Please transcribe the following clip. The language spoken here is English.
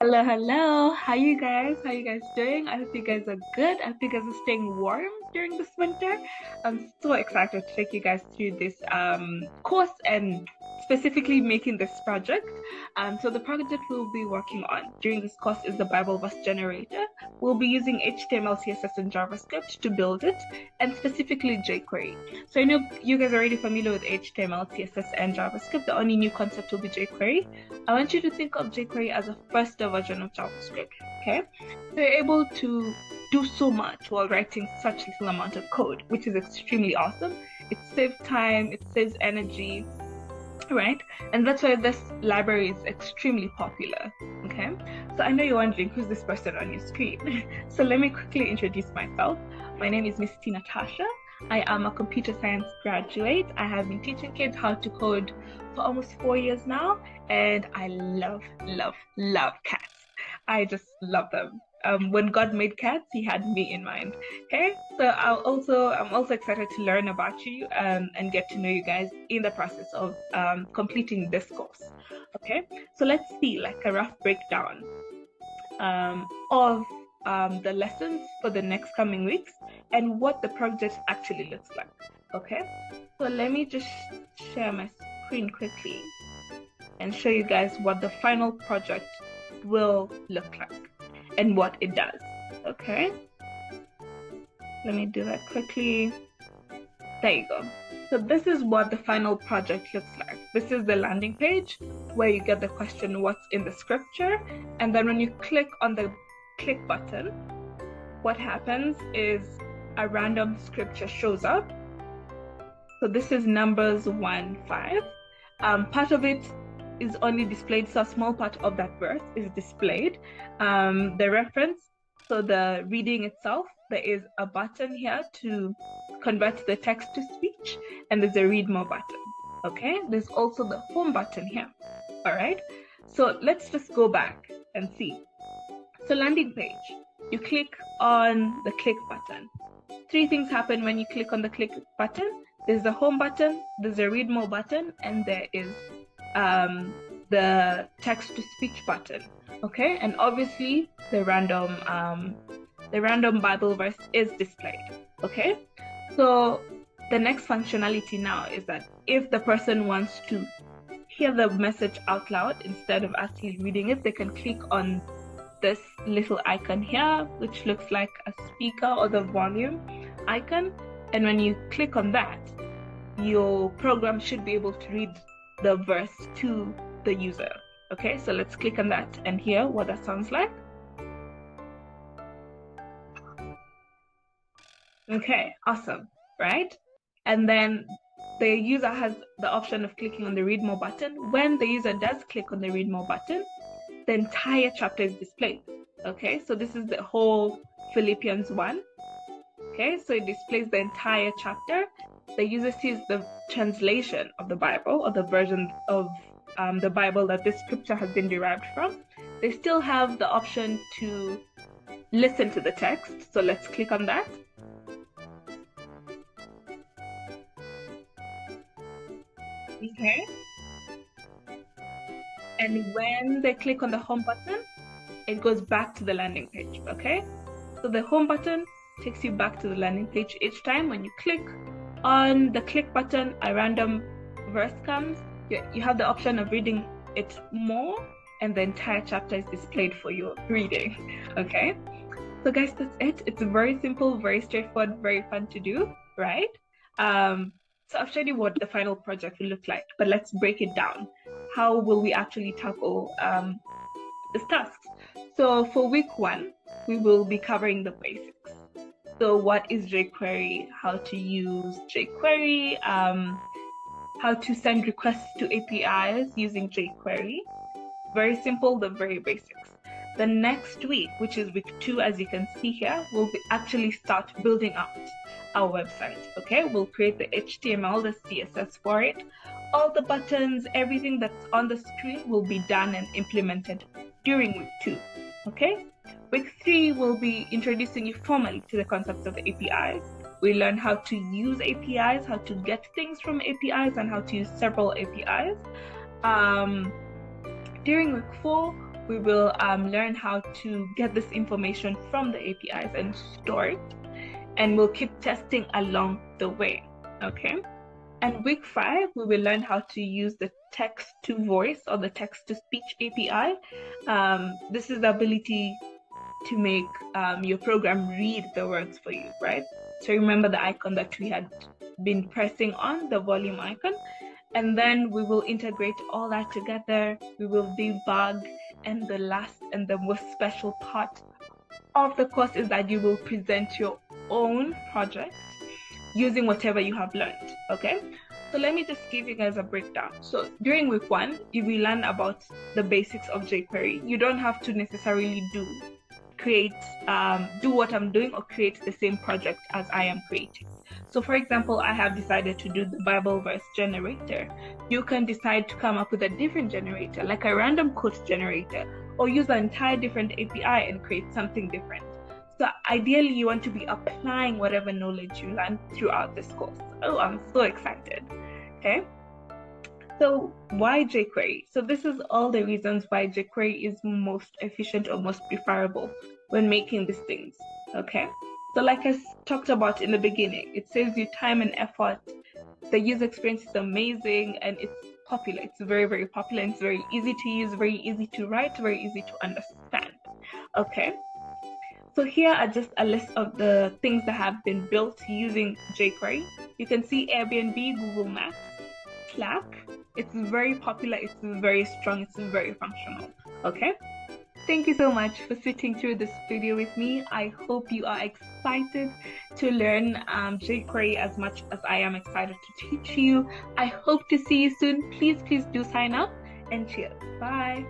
Hello, hello. How you guys? How you guys doing? I hope you guys are good. I hope you guys are staying warm during this winter. I'm so excited to take you guys through this course and specifically making this project. So the project we'll be working on during this course is the Bible verse generator. We'll be using HTML, CSS, and JavaScript to build it, and specifically jQuery. So I know you guys are already familiar with HTML, CSS, and JavaScript. The only new concept will be jQuery. I want you to think of jQuery as a faster version of JavaScript, okay? So you're able to do so much while writing such little amount of code, which is extremely awesome. It saves time, it saves energy, right? And that's why this library is extremely popular, okay? So I know you're wondering who's this person on your screen. So let me quickly introduce myself. My name is Miss T. Natasha. I am a computer science graduate. I have been teaching kids how to code for almost 4 years now, and I love, love, love cats. I just love them. When God made cats, He had me in mind. Okay, so I'm also excited to learn about you and get to know you guys in the process of completing this course. Okay, so let's see like a rough breakdown of the lessons for the next coming weeks and what the project actually looks like. Okay, so let me just share my screen quickly and show you guys what the final project will look like and what it does. Okay, let me do that quickly. There you go. So this is what the final project looks like. This is the landing page where you get the question, what's in the scripture? And then when you click on the click button, what happens is a random scripture shows up. So this is Numbers 1:5. Part of it is only displayed, so a small part of that verse is displayed. The reference, so the reading itself, there is a button here to convert the text to speech, and there's a read more button. Okay, there's also the home button here. All right, so let's just go back and see. So landing page, you click on the click button. Three things happen when you click on the click button. There's the home button, there's a read more button, and there is the text to speech button. Okay, and obviously the random Bible verse is displayed. Okay, so the next functionality now is that if the person wants to hear the message out loud instead of actually reading it, they can click on this little icon here, which looks like a speaker or the volume icon. And when you click on that, your program should be able to read the verse to the user. Okay, so let's click on that and hear what that sounds like. Okay, awesome, right? And then the user has the option of clicking on the read more button. When the user does click on the read more button, the entire chapter is displayed. Okay, so this is the whole Philippians 1. Okay, so it displays the entire chapter. The user sees the translation of the Bible, or the version of the Bible that this scripture has been derived from. They still have the option to listen to the text. So let's click on that. Okay. And when they click on the home button, it goes back to the landing page. Okay. So the home button takes you back to the landing page each time. When you click on the click button, a random verse comes. You have the option of reading it more, and the entire chapter is displayed for your reading. Okay, so guys, that's it. It's very simple, very straightforward, very fun to do, right? So I've shown you what the final project will look like, but let's break it down. How will we actually tackle this task? So for week 1, we will be covering the basics. So what is jQuery, how to use jQuery, how to send requests to APIs using jQuery. Very simple, the very basics. The next week, which is week 2, as you can see here, we'll actually start building out our website. Okay, we'll create the HTML, the CSS for it. All the buttons, everything that's on the screen will be done and implemented during week 2. Okay, week 3 will be introducing you formally to the concepts of APIs. We learn how to use APIs, how to get things from APIs, and how to use several APIs. During week 4, we will learn how to get this information from the APIs and store it, and we'll keep testing along the way, okay? And week 5, we will learn how to use the text to voice or the text to speech API. This is the ability to make your program read the words for you, right? So remember the icon that we had been pressing on, the volume icon, and then we will integrate all that together. We will debug, and the last and the most special part of the course is that you will present your own project using whatever you have learned, okay? So let me just give you guys a breakdown. So during week 1, you will learn about the basics of jQuery. You don't have to necessarily do what I'm doing or create the same project as I am creating. So for example, I have decided to do the Bible verse generator. You can decide to come up with a different generator, like a random quote generator, or use an entire different API and create something different. So ideally, you want to be applying whatever knowledge you learn throughout this course. Oh, I'm so excited. Okay. So why jQuery? So this is all the reasons why jQuery is most efficient or most preferable when making these things, okay? So like I talked about in the beginning, it saves you time and effort. The user experience is amazing, and it's popular. It's very, very popular, and it's very easy to use, very easy to write, very easy to understand, okay? So here are just a list of the things that have been built using jQuery. You can see Airbnb, Google Maps, Slack. It's very popular, it's very strong, it's very functional, okay? Thank you so much for sitting through this video with me. I hope you are excited to learn jQuery as much as I am excited to teach you. I hope to see you soon. Please do sign up, and cheers. Bye.